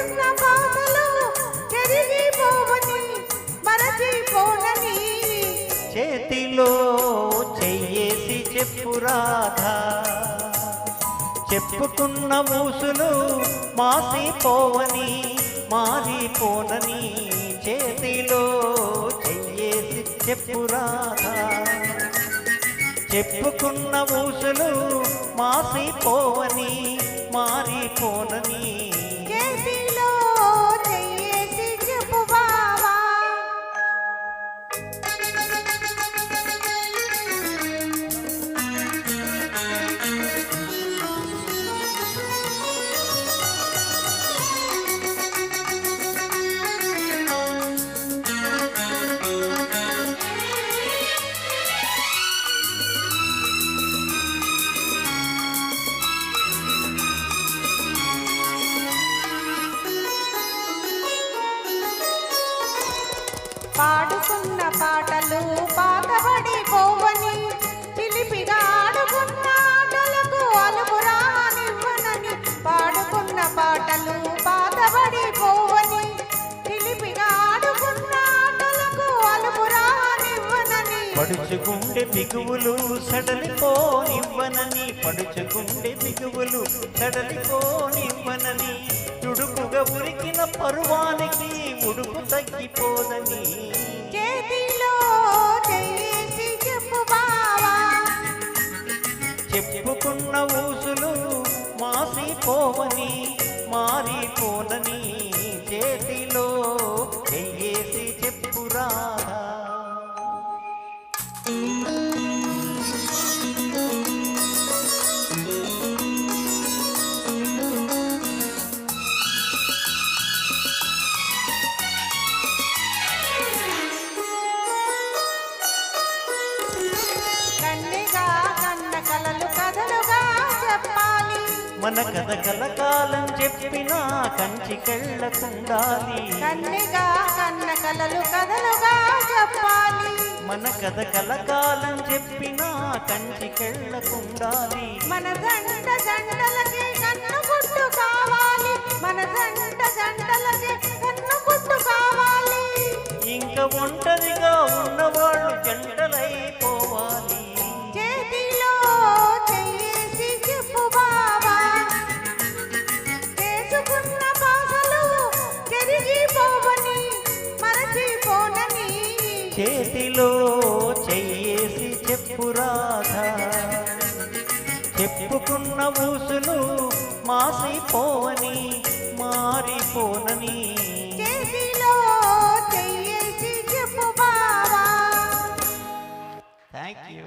పాడుకున్న పాటలు చెరిగిపోవని మరచిపోనని చేతిలో చెయ్యేసి చెప్పు రాధా చెప్పుకున్న ఊసులు మాసిపోవని మారిపోనని చేతిలో చెయ్యేసి చెప్పు రాధా చెప్పుకున్న ఊసులు మాసిపోవని మారిపోనని చేతిలో చెయ్యేసి చెప్పు బావా పాడుకున్న పాటలు పాతబడిపోవని చిలిపిగా ఆడుకున్న ఆటలకు అలుపు రానివ్వనని పాడుకున్న పాటలు పాతబడిపోవని చిలిపిగా ఆడుకున్న ఆటలకు అలుపు రానివ్వనని పడుచుకుండే బిగువులు సడలిపోనివ్వనని పడుచుకుండే బిగువులు సడలిపోనివ్వనని తుడుకుగా ఉరికిన పరువానికి ఉడుకు తగ్గిపోదని చేతిలో చెయ్యేసి చెప్పు బావా చెప్పుకున్న ఊసులు మాసిపోవని మారిపోనని చేతిలో చెయ్యేసి చెప్పు రాధా కలలు కథలుగా చెప్పాలి మన కథ కలకాలం చెప్పినా కంచి కెళ్ళకుండాలి కన్నెగా కన్న కలలు కథలుగా చెప్పాలి మన కథ కలకాలం చెప్పినా కంచి కెళ్ళకుండాలి మన జంట జంటలకే కన్ను గుట్టు కావాలి మన జంట జంటలకే కన్ను గుట్టు కావాలి ఇంకా ఒంటరిగా ఉన్నవాళ్ళు జంటలైపోవాలి చేతిలో చెయ్యేసి చెప్పు బావా చేసుకున్న బాసలు చెరిగిపోవని మరచిపోనని చేతిలో చెయ్యేసి చెప్పు రాధా చెప్పుకున్న ఊసులు మాసిపోవని మారిపోనని చేతిలో చెయ్యేసి చెప్పు బావా థ్యాంక్ యూ